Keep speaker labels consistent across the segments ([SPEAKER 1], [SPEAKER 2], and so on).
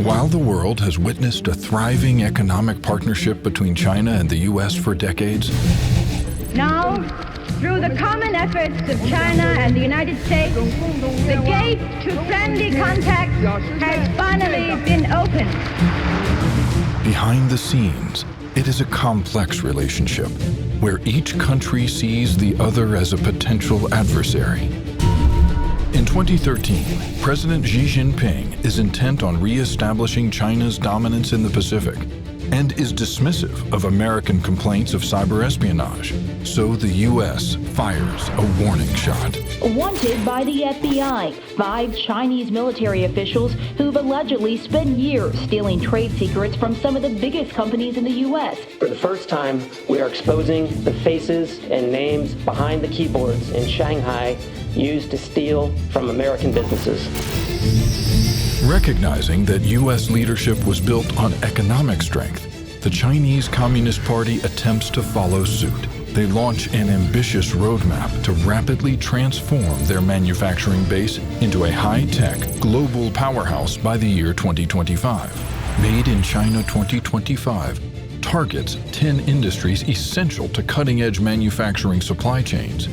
[SPEAKER 1] While the world has witnessed a thriving economic partnership between China and the U.S. for decades,
[SPEAKER 2] now, through the common efforts of China and the United States, the gate to friendly contact has finally been opened.
[SPEAKER 1] behind the scenes, it is a complex relationship where each country sees the other as a potential adversary. In 2013, President Xi Jinping is intent on re-establishing China's dominance in the Pacific and is dismissive of American complaints of cyber espionage. So the U.S. fires a warning shot.
[SPEAKER 3] Wanted by the FBI, 5 Chinese military officials who've allegedly spent years stealing trade secrets from some of the biggest companies in the U.S.
[SPEAKER 4] For the first time, we are exposing the faces and names behind the keyboards in Shanghai used to steal from American businesses.
[SPEAKER 1] Recognizing that U.S. leadership was built on economic strength, the Chinese Communist Party attempts to follow suit. They launch an ambitious roadmap to rapidly transform their manufacturing base into a high-tech global powerhouse by the year 2025. Made in China 2025 targets 10 industries essential to cutting-edge manufacturing supply chains.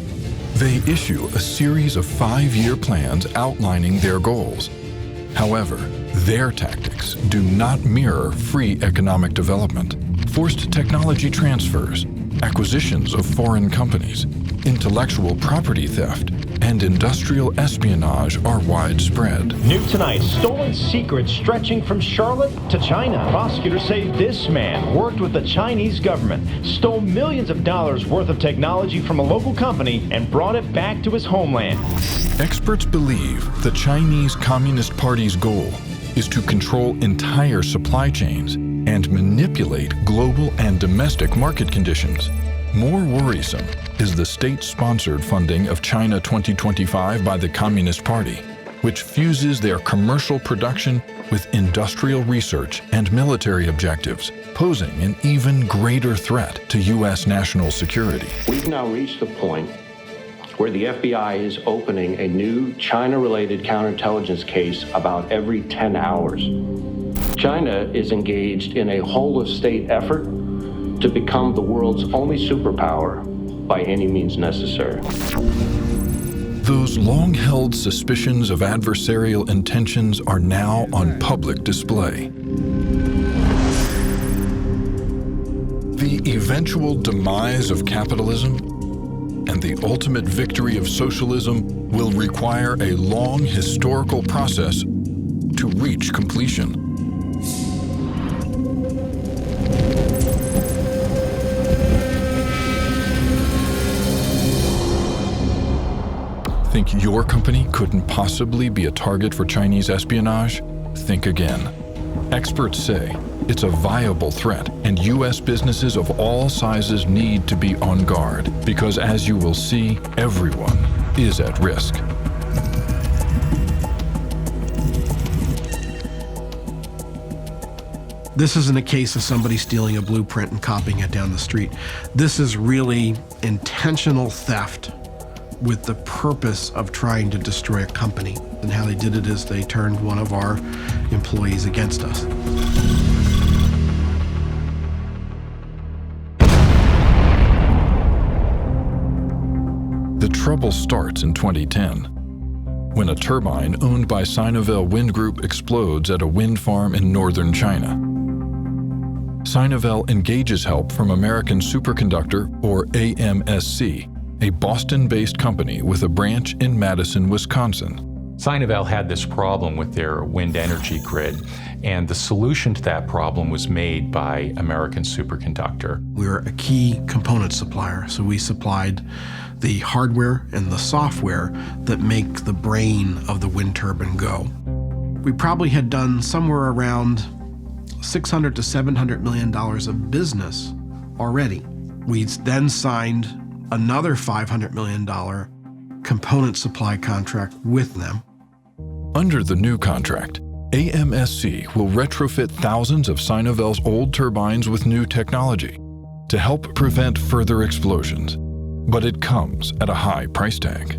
[SPEAKER 1] They issue a series of 5-year plans outlining their goals. However, their tactics do not mirror free economic development. Forced technology transfers, acquisitions of foreign companies, intellectual property theft, and industrial espionage are widespread.
[SPEAKER 5] New tonight, stolen secrets stretching from Charlotte to China. Prosecutors say this man worked with the Chinese government, stole millions of dollars worth of technology from a local company, and brought it back to his homeland.
[SPEAKER 1] Experts believe the Chinese Communist Party's goal is to control entire supply chains and manipulate global and domestic market conditions. More worrisome is the state-sponsored funding of China 2025 by the Communist Party, which fuses their commercial production with industrial research and military objectives, posing an even greater threat to U.S. national security.
[SPEAKER 6] We've now reached the point where the FBI is opening a new China-related counterintelligence case about every 10 hours. China is engaged in a whole-of-state effort to become the world's only superpower by any means necessary.
[SPEAKER 1] Those long-held suspicions of adversarial intentions are now on public display. The eventual demise of capitalism and the ultimate victory of socialism will require a long historical process to reach completion. Think your company couldn't possibly be a target for Chinese espionage? Think again. Experts say it's a viable threat, and U.S. businesses of all sizes need to be on guard because, as you will see, everyone is at risk.
[SPEAKER 7] This isn't a case of somebody stealing a blueprint and copying it down the street. This is really intentional theft with the purpose of trying to destroy a company. And how they did it is they turned one of our employees against us.
[SPEAKER 1] The trouble starts in 2010, when a turbine owned by Sinovel Wind Group explodes at a wind farm in northern China. Sinovel engages help from American Superconductor, or AMSC, a Boston-based company with a branch in Madison, Wisconsin.
[SPEAKER 8] Sinovel had this problem with their wind energy grid, and the solution to that problem was made by American Superconductor.
[SPEAKER 7] We were a key component supplier, so we supplied the hardware and the software that make the brain of the wind turbine go. We probably had done somewhere around $600 to $700 million of business already. We then signed another $500 million component supply contract with them.
[SPEAKER 1] Under the new contract, AMSC will retrofit thousands of Sinovel's old turbines with new technology to help prevent further explosions, but it comes at a high price tag.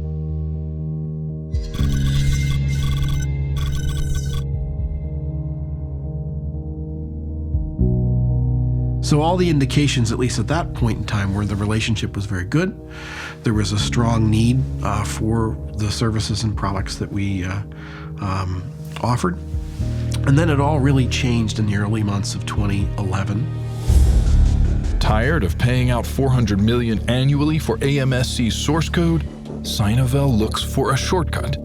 [SPEAKER 7] So all the indications, at least at that point in time, were the relationship was very good. There was a strong need for the services and products that we offered. And then it all really changed in the early months of 2011.
[SPEAKER 1] Tired of paying out $400 million annually for AMSC's source code, Sinovel looks for a shortcut.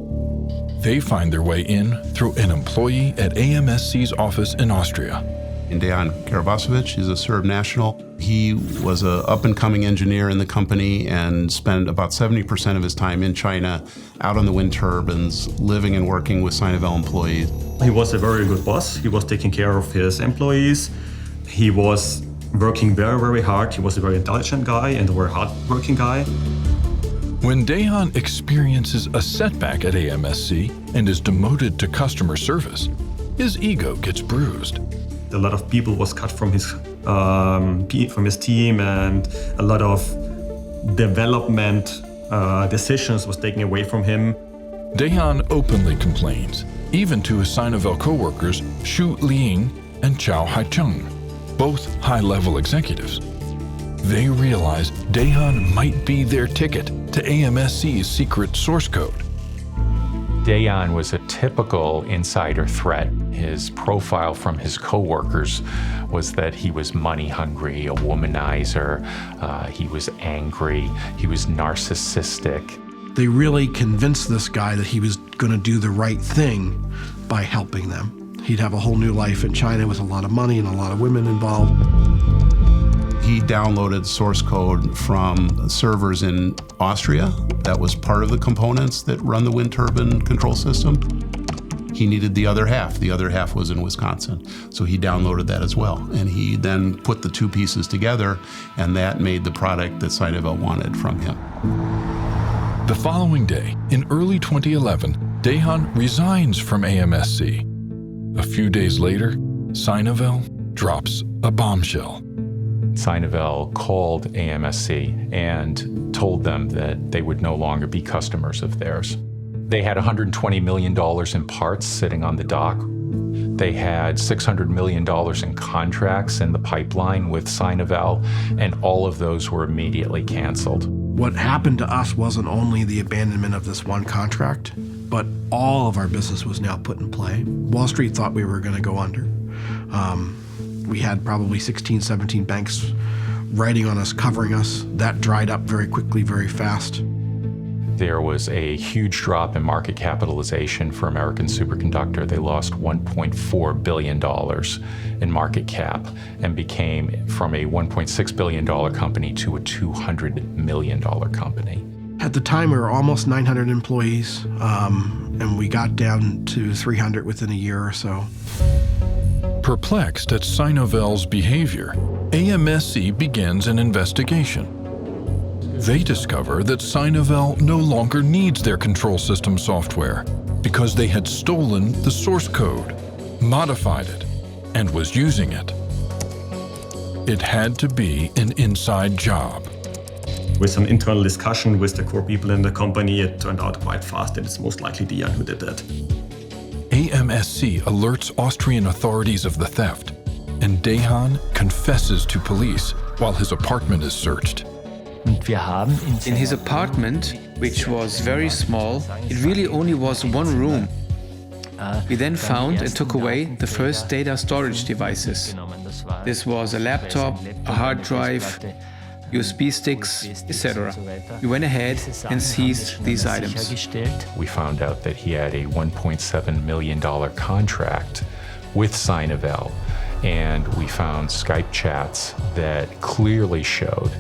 [SPEAKER 1] They find their way in through an employee at AMSC's office in Austria.
[SPEAKER 9] Dejan Karabasovic is a Serb national. He was an up-and-coming engineer in the company and spent about 70% of his time in China, out on the wind turbines, living and working with Sinovel employees.
[SPEAKER 10] He was a very good boss. He was taking care of his employees. He was working very, very hard. He was a very intelligent guy and a very hard-working guy.
[SPEAKER 1] When Dejan experiences a setback at AMSC and is demoted to customer service, his ego gets bruised.
[SPEAKER 10] A lot of people was cut from his team, and a lot of development decisions was taken away from him.
[SPEAKER 1] Dejan openly complains, even to his Sinovel co-workers Xu Ling and Chao Haicheng, both high-level executives. They realize Dejan might be their ticket to AMSC's secret source code.
[SPEAKER 8] Dejan was a typical insider threat. His profile from his coworkers was that he was money hungry, a womanizer, he was angry, he was narcissistic.
[SPEAKER 7] They really convinced this guy that he was going to do the right thing by helping them. He'd have a whole new life in China with a lot of money and a lot of women involved.
[SPEAKER 9] He downloaded source code from servers in Austria. That was part of the components that run the wind turbine control system. He needed the other half. The other half was in Wisconsin. So he downloaded that as well. And he then put the two pieces together, and that made the product that Sinovel wanted from him.
[SPEAKER 1] The following day, in early 2011, Dejan resigns from AMSC. A few days later, Sinovel drops a bombshell.
[SPEAKER 8] Sinovel called AMSC and told them that they would no longer be customers of theirs. They had $120 million in parts sitting on the dock. They had $600 million in contracts in the pipeline with Sinovel, and all of those were immediately canceled.
[SPEAKER 7] What happened to us wasn't only the abandonment of this one contract, but all of our business was now put in play. Wall Street thought we were going to go under. We had probably 16, 17 banks writing on us, covering us. That dried up very quickly, very fast.
[SPEAKER 8] There was a huge drop in market capitalization for American Superconductor. They lost $1.4 billion in market cap and became from a $1.6 billion company to a $200 million company.
[SPEAKER 7] At the time, we were almost 900 employees, and we got down to 300 within a year or so.
[SPEAKER 1] Perplexed at Sinovel's behavior, AMSC begins an investigation. They discover that Sinovel no longer needs their control system software because they had stolen the source code, modified it, and was using it. It had to be an inside job.
[SPEAKER 10] With some internal discussion with the core people in the company, it turned out quite fast that it's most likely Dejan who did that.
[SPEAKER 1] AMSC alerts Austrian authorities of the theft, and Dejan confesses to police while his apartment is searched.
[SPEAKER 11] In his apartment, which was very small, it really only was one room. We then found and took away the first data storage devices. This was a laptop, a hard drive, USB sticks, etc. We went ahead and seized these items.
[SPEAKER 8] We found out that he had a $1.7 million contract with Sinovel, and we found Skype chats that clearly showed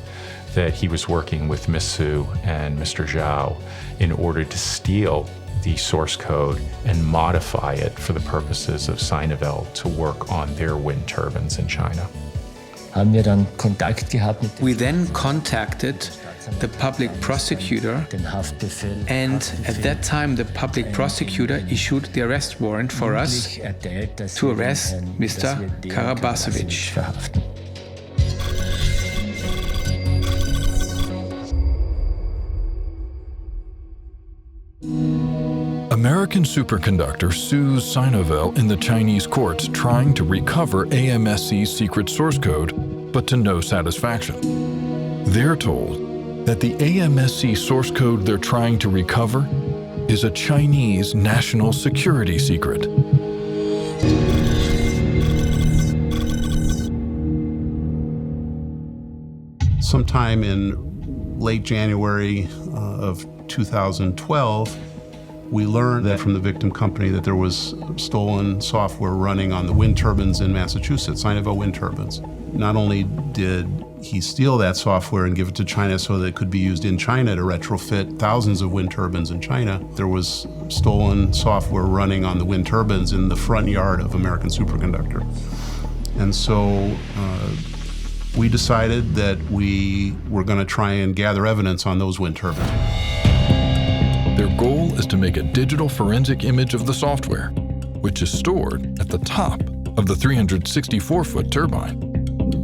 [SPEAKER 8] that he was working with Ms. Su and Mr. Zhao in order to steal the source code and modify it for the purposes of Sinovel to work on their wind turbines in China.
[SPEAKER 11] We then contacted the public prosecutor, and at that time the public prosecutor issued the arrest warrant for us to arrest Mr. Karabasovic.
[SPEAKER 1] American Superconductor sues Sinovel in the Chinese courts trying to recover AMSC's secret source code but to no satisfaction. They're told that the AMSC source code they're trying to recover is a Chinese national security secret.
[SPEAKER 9] Sometime in late January of 2012, we learned that from the victim company that there was stolen software running on the wind turbines in Massachusetts, Sinovel wind turbines. Not only did he steal that software and give it to China so that it could be used in China to retrofit thousands of wind turbines in China, there was stolen software running on the wind turbines in the front yard of American Superconductor. And so we decided that we were going to try and gather evidence on those wind turbines.
[SPEAKER 1] Their goal is to make a digital forensic image of the software, which is stored at the top of the 364-foot turbine.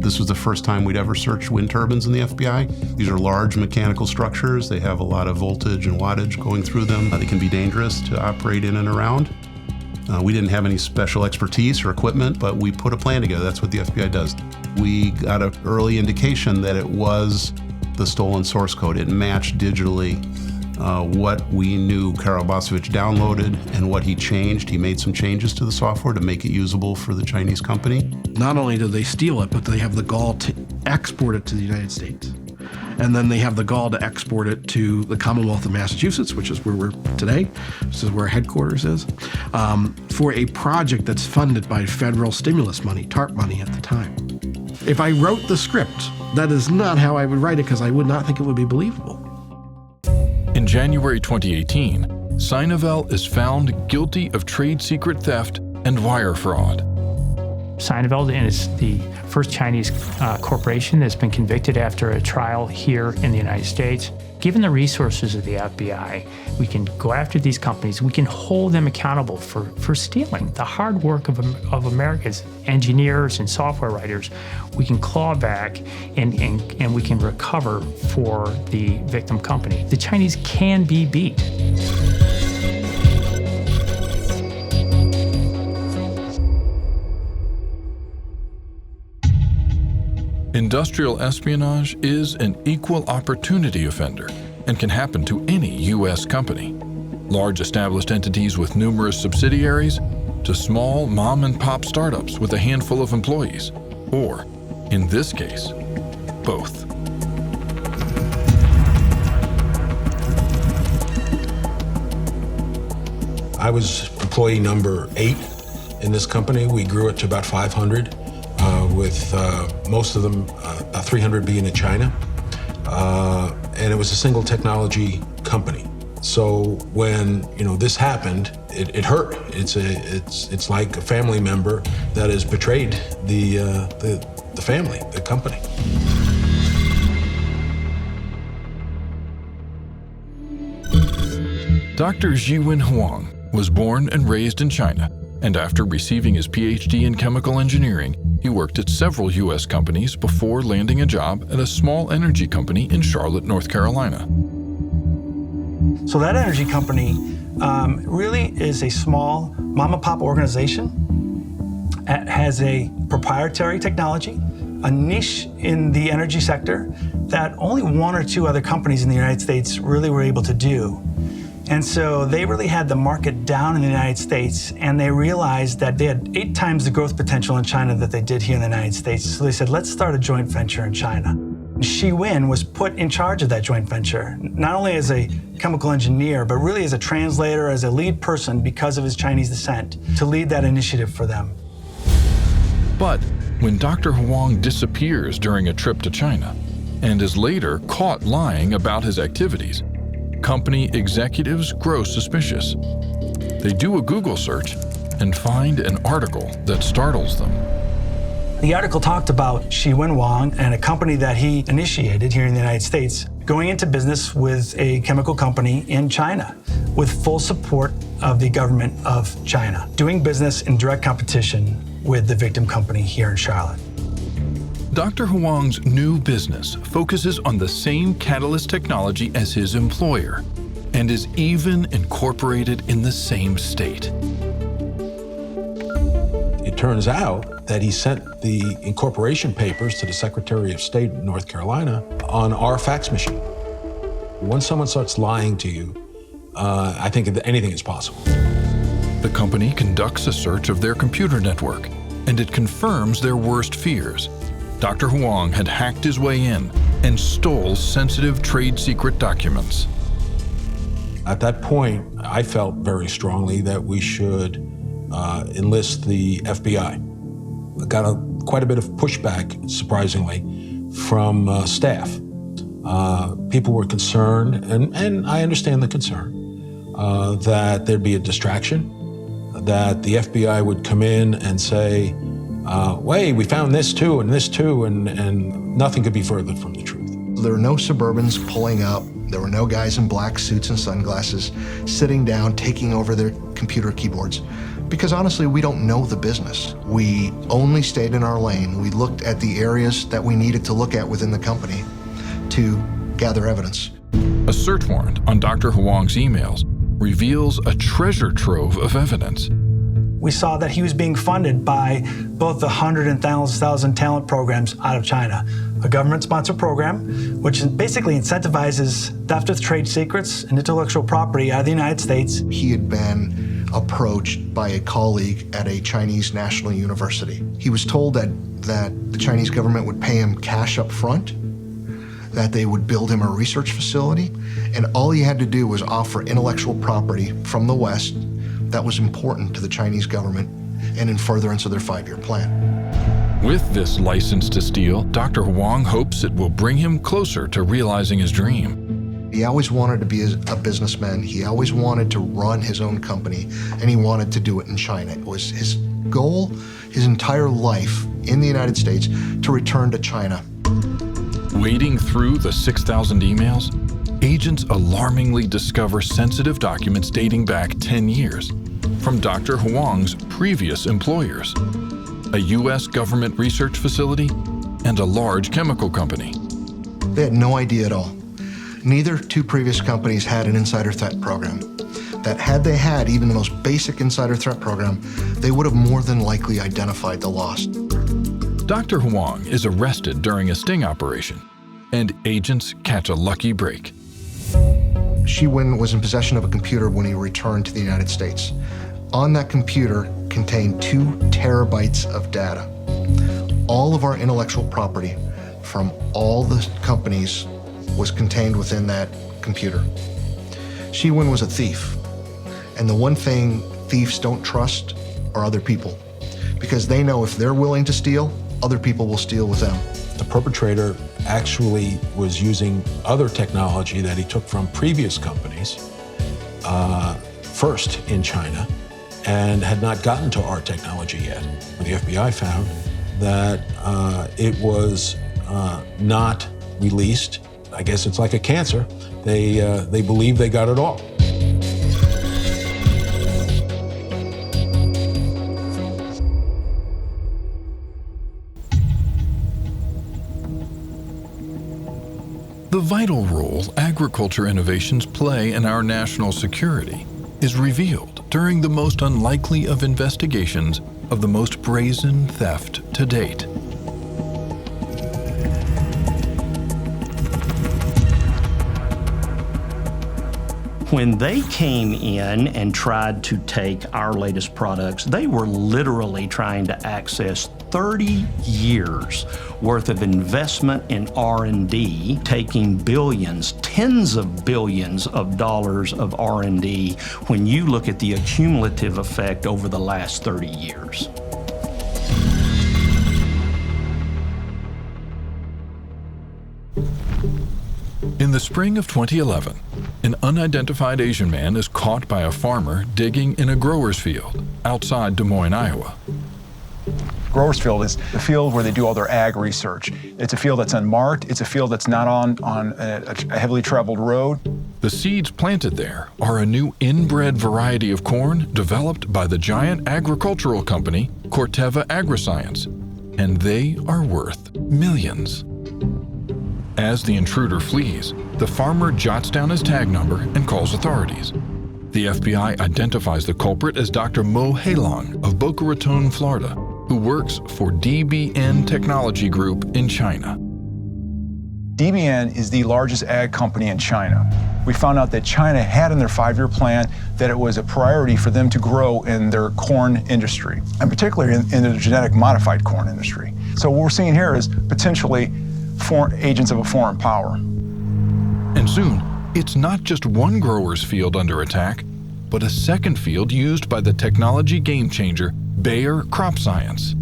[SPEAKER 9] This was the first time we'd ever searched wind turbines in the FBI. These are large mechanical structures. They have a lot of voltage and wattage going through them. They can be dangerous to operate in and around. We didn't have any special expertise or equipment, but we put a plan together. That's what the FBI does. We got an early indication that it was the stolen source code. It matched digitally what we knew Karol Bosevich downloaded and what he changed. He made some changes to the software to make it usable for the Chinese company.
[SPEAKER 7] Not only did they steal it, but they have the gall to export it to the United States. And then they have the gall to export it to the Commonwealth of Massachusetts, which is where we're today. This is where our headquarters is, for a project that's funded by federal stimulus money, TARP money at the time. If I wrote the script, that is not how I would write it, because I would not think it would be believable.
[SPEAKER 1] In January 2018, Sinovel is found guilty of trade secret theft and wire fraud.
[SPEAKER 12] Sinovel is the first Chinese corporation that's been convicted after a trial here in the United States. Given the resources of the FBI, we can go after these companies. We can hold them accountable for stealing the hard work of America's engineers and software writers. We can claw back and we can recover for the victim company. The Chinese can be beat.
[SPEAKER 1] Industrial espionage is an equal opportunity offender and can happen to any U.S. company. Large established entities with numerous subsidiaries to small mom-and-pop startups with a handful of employees, or, in this case, both.
[SPEAKER 13] I was employee number 8 in this company. We grew it to about 500. With most of them, 300 being in China. And it was a single technology company. So when this happened, it hurt. It's like a family member that has betrayed the family, the company.
[SPEAKER 1] Dr. Jiwen Huang was born and raised in China, and after receiving his PhD in chemical engineering, he worked at several U.S. companies before landing a job at a small energy company in Charlotte, North Carolina.
[SPEAKER 14] So that energy company really is a small mom-and-pop organization. It has a proprietary technology, a niche in the energy sector that only 1 or 2 other companies in the United States really were able to do. And so they really had the market down in the United States, and they realized that they had 8 times the growth potential in China that they did here in the United States. So they said, let's start a joint venture in China. Jiwen was put in charge of that joint venture, not only as a chemical engineer, but really as a translator, as a lead person because of his Chinese descent, to lead that initiative for them.
[SPEAKER 1] But when Dr. Huang disappears during a trip to China and is later caught lying about his activities, company executives grow suspicious. They do a Google search and find an article that startles them.
[SPEAKER 14] The article talked about Jiwen Huang and a company that he initiated here in the United States going into business with a chemical company in China with full support of the government of China, doing business in direct competition with the victim company here in Charlotte.
[SPEAKER 1] Dr. Huang's new business focuses on the same catalyst technology as his employer and is even incorporated in the same state.
[SPEAKER 13] It turns out that he sent the incorporation papers to the Secretary of State of North Carolina on our fax machine. Once someone starts lying to you, I think that anything is possible.
[SPEAKER 1] The company conducts a search of their computer network, and it confirms their worst fears. Dr. Huang had hacked his way in and stole sensitive trade secret documents.
[SPEAKER 13] At that point, I felt very strongly that we should enlist the FBI. I got quite a bit of pushback, surprisingly, from staff. People were concerned, and I understand the concern, that there'd be a distraction, that the FBI would come in and say, wait, we found this too, and nothing could be further from the truth.
[SPEAKER 15] There were no Suburbans pulling up. There were no guys in black suits and sunglasses sitting down, taking over their computer keyboards. Because honestly, we don't know the business. We only stayed in our lane. We looked at the areas that we needed to look at within the company to gather evidence.
[SPEAKER 1] A search warrant on Dr. Huang's emails reveals a treasure trove of evidence.
[SPEAKER 14] We saw that he was being funded by both the 100 and 1,000 talent programs out of China, a government-sponsored program which basically incentivizes theft of trade secrets and intellectual property out of the United States.
[SPEAKER 15] He had been approached by a colleague at a Chinese national university. He was told that the Chinese government would pay him cash up front, that they would build him a research facility, and all he had to do was offer intellectual property from the West that was important to the Chinese government and in furtherance of their 5-year plan.
[SPEAKER 1] With this license to steal, Dr. Huang hopes it will bring him closer to realizing his dream.
[SPEAKER 15] He always wanted to be a businessman. He always wanted to run his own company, and he wanted to do it in China. It was his goal, his entire life in the United States, to return to China.
[SPEAKER 1] Wading through the 6,000 emails, agents alarmingly discover sensitive documents dating back 10 years from Dr. Huang's previous employers, a U.S. government research facility and a large chemical company.
[SPEAKER 15] They had no idea at all. Neither two previous companies had an insider threat program. That had they had even the most basic insider threat program, they would have more than likely identified the loss.
[SPEAKER 1] Dr. Huang is arrested during a sting operation, and agents catch a lucky break.
[SPEAKER 15] Shi Wen was in possession of a computer when he returned to the United States. On that computer contained 2 terabytes of data. All of our intellectual property from all the companies was contained within that computer. Shi Wen was a thief, and the one thing thieves don't trust are other people, because they know if they're willing to steal, other people will steal with them.
[SPEAKER 13] The perpetrator actually was using other technology that he took from previous companies, first in China, and had not gotten to our technology yet. The FBI found that it was not released. I guess it's like a cancer. They believe they got it all.
[SPEAKER 1] The vital role agriculture innovations play in our national security is revealed during the most unlikely of investigations of the most brazen theft to date.
[SPEAKER 16] When they came in and tried to take our latest products, they were literally trying to access 30 years worth of investment in R&D, taking billions, tens of billions of dollars of R&D when you look at the cumulative effect over the last 30 years.
[SPEAKER 1] In the spring of 2011, an unidentified Asian man is caught by a farmer digging in a grower's field outside Des Moines, Iowa.
[SPEAKER 17] Growers field is the field where they do all their ag research. It's a field that's unmarked. It's a field that's not on a heavily traveled road.
[SPEAKER 1] The seeds planted there are a new inbred variety of corn developed by the giant agricultural company Corteva Agriscience, and they are worth millions. As the intruder flees, the farmer jots down his tag number and calls authorities. The FBI identifies the culprit as Dr. Mo Heilong of Boca Raton, Florida, who works for DBN Technology Group in China.
[SPEAKER 17] DBN is the largest ag company in China. We found out that China had in their 5-year plan that it was a priority for them to grow in their corn industry, and particularly in the genetic modified corn industry. So what we're seeing here is potentially foreign agents of a foreign power.
[SPEAKER 1] And soon, it's not just one grower's field under attack, but a second field used by the technology game changer, Bayer Crop Science.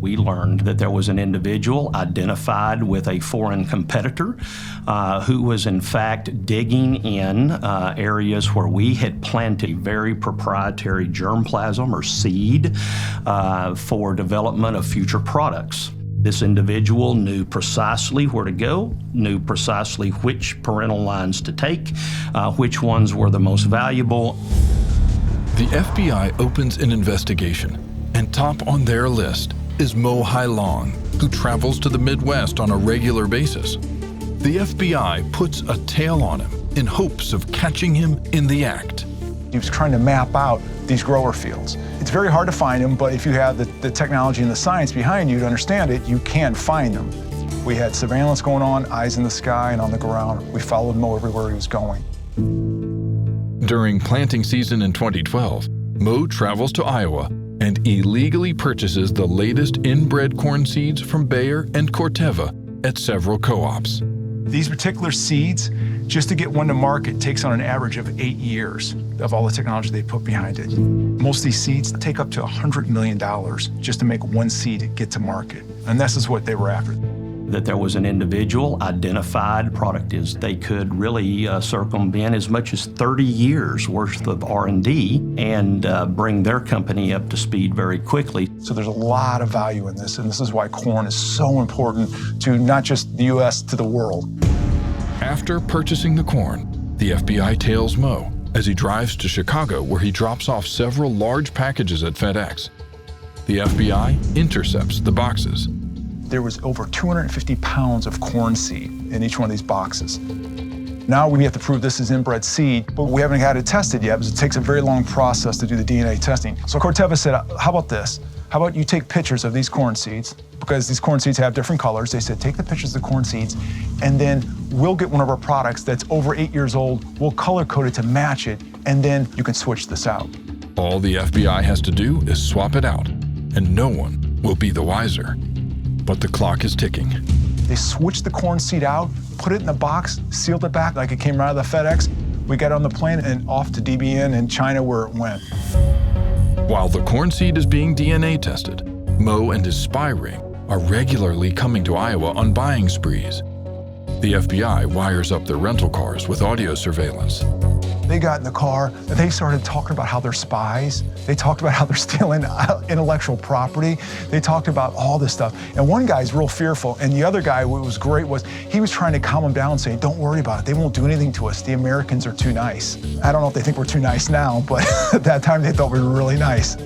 [SPEAKER 16] We learned that there was an individual identified with a foreign competitor who was in fact digging in areas where we had planted very proprietary germplasm or seed for development of future products. This individual knew precisely where to go, knew precisely which parental lines to take, which ones were the most valuable.
[SPEAKER 1] The FBI opens an investigation, and top on their list is Mo Heilong, who travels to the Midwest on a regular basis. The FBI puts a tail on him in hopes of catching him in the act.
[SPEAKER 17] He was trying to map out these grower fields. It's very hard to find them, but if you have the technology and the science behind you to understand it, you can find them. We had surveillance going on, eyes in the sky and on the ground. We followed Mo everywhere he was going.
[SPEAKER 1] During planting season in 2012, Mo travels to Iowa and illegally purchases the latest inbred corn seeds from Bayer and Corteva at several co-ops.
[SPEAKER 17] These particular seeds, just to get one to market, takes on an average of 8 years of all the technology they put behind it. Most of these seeds take up to $100 million just to make one seed get to market. And this is what they were after.
[SPEAKER 16] That there was an individual identified product is they could really circumvent as much as 30 years worth of R&D and bring their company up to speed very quickly.
[SPEAKER 17] So there's a lot of value in this, and this is why corn is so important to not just the U.S., to the world.
[SPEAKER 1] After purchasing the corn, the FBI tails Mo as he drives to Chicago, where he drops off several large packages at FedEx. The FBI intercepts the boxes.
[SPEAKER 17] There was over 250 pounds of corn seed in each one of these boxes. Now we have to prove this is inbred seed, but we haven't had it tested yet because it takes a very long process to do the DNA testing. So Corteva said, how about this? How about you take pictures of these corn seeds, because these corn seeds have different colors. They said, take the pictures of the corn seeds, and then we'll get one of our products that's over 8 years old, we'll color code it to match it, and then you can switch this out.
[SPEAKER 1] All the FBI has to do is swap it out, and no one will be the wiser. But the clock is ticking.
[SPEAKER 17] They switched the corn seed out, put it in the box, sealed it back like it came out of the FedEx. We got on the plane and off to DBN in China where it went.
[SPEAKER 1] While the corn seed is being DNA tested, Mo and his spy ring are regularly coming to Iowa on buying sprees. The FBI wires up their rental cars with audio surveillance.
[SPEAKER 17] They got in the car and they started talking about how they're spies. They talked about how they're stealing intellectual property. They talked about all this stuff. And one guy's real fearful, and the other guy, what was great was he was trying to calm him down, saying, don't worry about it. They won't do anything to us. The Americans are too nice. I don't know if they think we're too nice now, but at that time they thought we were really nice.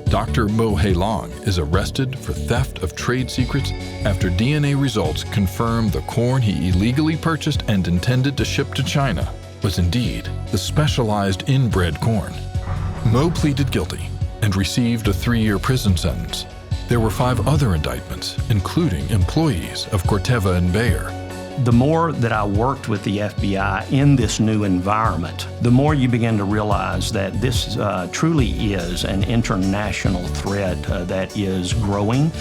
[SPEAKER 1] Dr. Mo Heilong is arrested for theft of trade secrets after DNA results confirm the corn he illegally purchased and intended to ship to China was indeed the specialized inbred corn. Mo pleaded guilty and received a 3-year prison sentence. There were 5 other indictments, including employees of Corteva and Bayer.
[SPEAKER 16] The more that I worked with the FBI in this new environment, the more you begin to realize that this truly is an international threat that is growing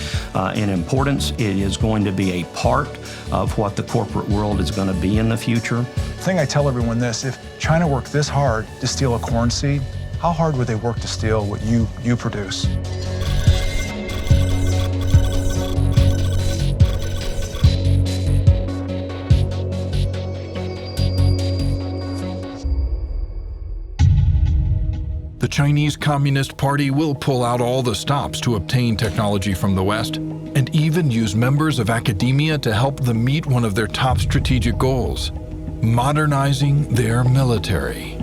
[SPEAKER 16] in importance. It is going to be a part of what the corporate world is going to be in the future.
[SPEAKER 17] The thing I tell everyone this, if China worked this hard to steal a corn seed, how hard would they work to steal what you produce?
[SPEAKER 1] The Chinese Communist Party will pull out all the stops to obtain technology from the West, and even use members of academia to help them meet one of their top strategic goals: modernizing their military.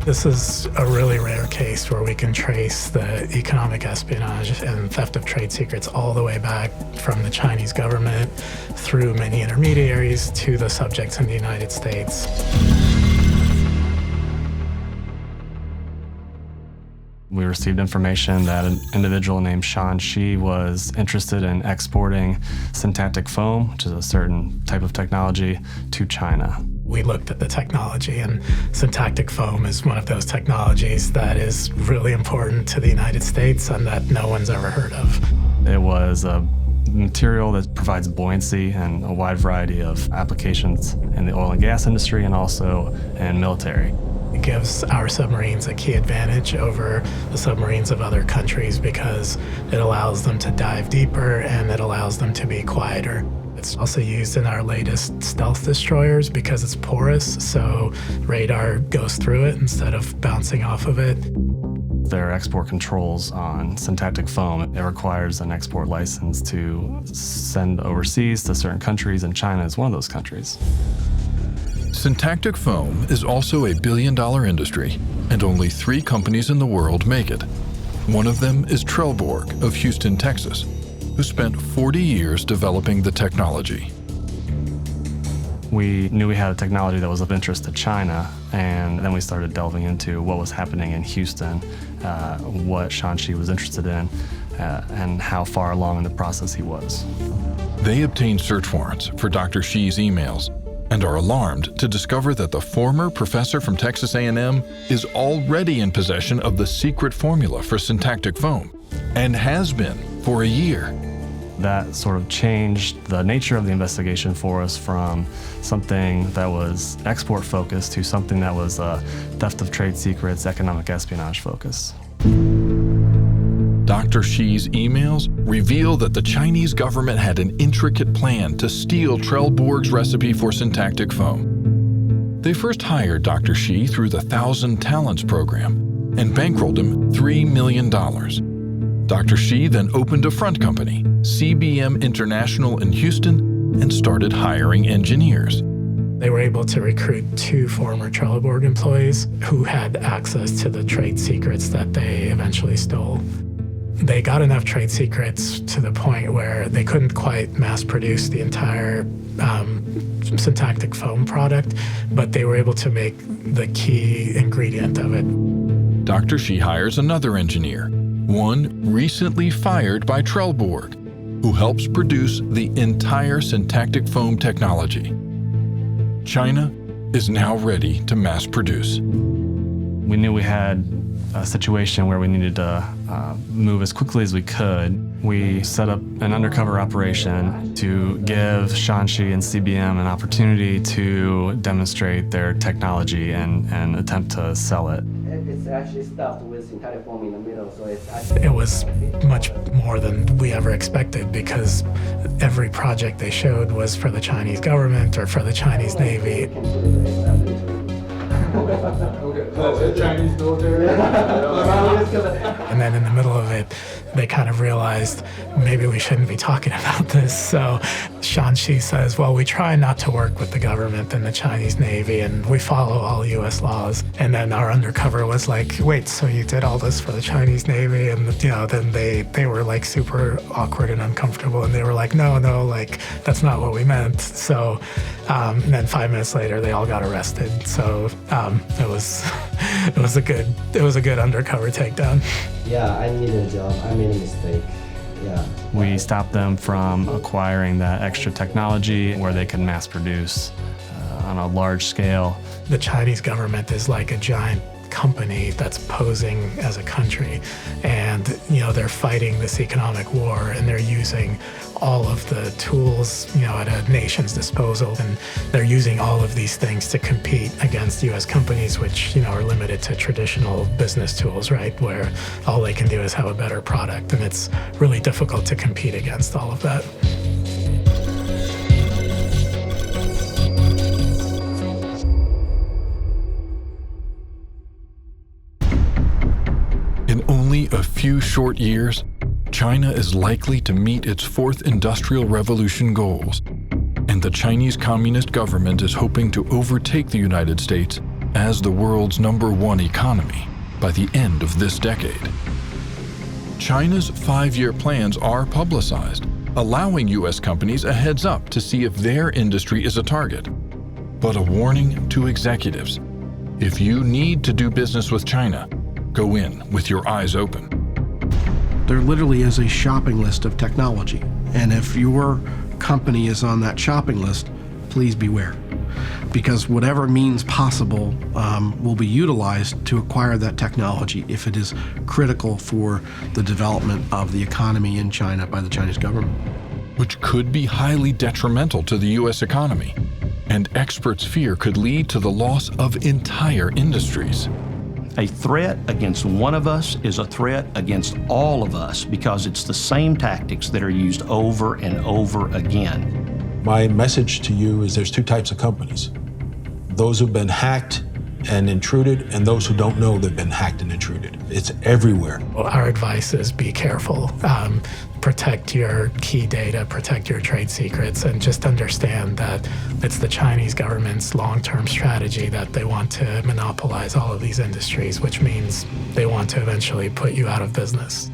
[SPEAKER 18] This is a really rare case where we can trace the economic espionage and theft of trade secrets all the way back from the Chinese government through many intermediaries to the subjects in the United States.
[SPEAKER 19] We received information that an individual named Shan Shi was interested in exporting syntactic foam, which is a certain type of technology, to China.
[SPEAKER 18] We looked at the technology, and syntactic foam is one of those technologies that is really important to the United States and that no one's ever heard of.
[SPEAKER 19] It was a material that provides buoyancy in a wide variety of applications in the oil and gas industry and also in military.
[SPEAKER 18] It gives our submarines a key advantage over the submarines of other countries because it allows them to dive deeper and it allows them to be quieter. It's also used in our latest stealth destroyers because it's porous, so radar goes through it instead of bouncing off of it.
[SPEAKER 19] There are export controls on syntactic foam. It requires an export license to send overseas to certain countries, and China is one of those countries.
[SPEAKER 1] Syntactic foam is also a billion-dollar industry, and only 3 companies in the world make it. One of them is Trelleborg of Houston, Texas, who spent 40 years developing the technology.
[SPEAKER 19] We knew we had a technology that was of interest to China, and then we started delving into what was happening in Houston, what Shan Shi was interested in, and how far along in the process he was.
[SPEAKER 1] They obtained search warrants for Dr. Shi's emails and are alarmed to discover that the former professor from Texas A&M is already in possession of the secret formula for syntactic foam, and has been for a year.
[SPEAKER 19] That sort of changed the nature of the investigation for us from something that was export focused to something that was theft of trade secrets, economic espionage focused.
[SPEAKER 1] Dr. Shi's emails reveal that the Chinese government had an intricate plan to steal Trelleborg's recipe for syntactic foam. They first hired Dr. Shi through the 1,000 Talents program and bankrolled him $3 million. Dr. Shi then opened a front company, CBM International in Houston, and started hiring engineers.
[SPEAKER 18] They were able to recruit 2 former Trelleborg employees who had access to the trade secrets that they eventually stole. They got enough trade secrets to the point where they couldn't quite mass produce the entire syntactic foam product, but they were able to make the key ingredient of it.
[SPEAKER 1] Dr. Shi hires another engineer, one recently fired by Trelleborg, who helps produce the entire syntactic foam technology. China is now ready to mass produce.
[SPEAKER 19] We knew we had a situation where we needed to move as quickly as we could. We set up an undercover operation to give Shan Shi and CBM an opportunity to demonstrate their technology and attempt to sell it.
[SPEAKER 4] It's actually stuffed with syntactic foam in the middle, so it's actually...
[SPEAKER 18] It was much more than we ever expected because every project they showed was for the Chinese government or for the Chinese Navy. And then in the middle of it, they kind of realized maybe we shouldn't be talking about this. So Shan Shi says, well, we try not to work with the government and the Chinese Navy, and we follow all U.S. laws. And then our undercover was like, wait, so you did all this for the Chinese Navy? And, then they were like super awkward and uncomfortable. And they were like, no, like, that's not what we meant. So and then 5 minutes later, they all got arrested. So it was a good undercover takedown.
[SPEAKER 4] Yeah, I needed a job. I made a mistake. Yeah.
[SPEAKER 19] We stopped them from acquiring that extra technology where they could mass produce on a large scale.
[SPEAKER 18] The Chinese government is like a giant company that's posing as a country, and they're fighting this economic war, and they're using all of the tools at a nation's disposal, and they're using all of these things to compete against U.S. companies, which are limited to traditional business tools, right, where all they can do is have a better product, and it's really difficult to compete against all of that.
[SPEAKER 1] In only a few short years, China is likely to meet its 4th industrial revolution goals, and the Chinese Communist government is hoping to overtake the United States as the world's #1 economy by the end of this decade. China's 5-year plans are publicized, allowing U.S. companies a heads up to see if their industry is a target. But a warning to executives: if you need to do business with China, go in with your eyes open.
[SPEAKER 7] There literally is a shopping list of technology, and if your company is on that shopping list, please beware. Because whatever means possible will be utilized to acquire that technology if it is critical for the development of the economy in China by the Chinese government.
[SPEAKER 1] Which could be highly detrimental to the U.S. economy, and experts fear could lead to the loss of entire industries.
[SPEAKER 16] A threat against one of us is a threat against all of us because it's the same tactics that are used over and over again.
[SPEAKER 13] My message to you is there's two types of companies: those who've been hacked and intruded, and those who don't know they've been hacked and intruded. It's everywhere.
[SPEAKER 18] Well, our advice is be careful. Protect your key data, protect your trade secrets, and just understand that it's the Chinese government's long-term strategy that they want to monopolize all of these industries, which means they want to eventually put you out of business.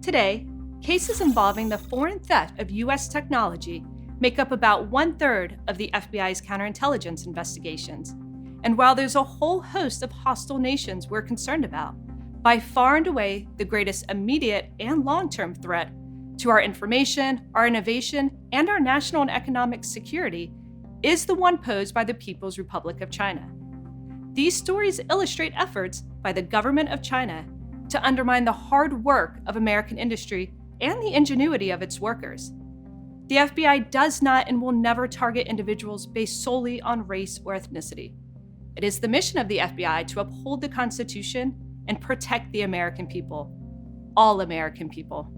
[SPEAKER 20] Today, cases involving the foreign theft of U.S. technology make up about 1/3 of the FBI's counterintelligence investigations. And while there's a whole host of hostile nations we're concerned about, by far and away the greatest immediate and long-term threat to our information, our innovation, and our national and economic security is the one posed by the People's Republic of China. These stories illustrate efforts by the government of China to undermine the hard work of American industry and the ingenuity of its workers. The FBI does not and will never target individuals based solely on race or ethnicity. It is the mission of the FBI to uphold the Constitution and protect the American people, all American people.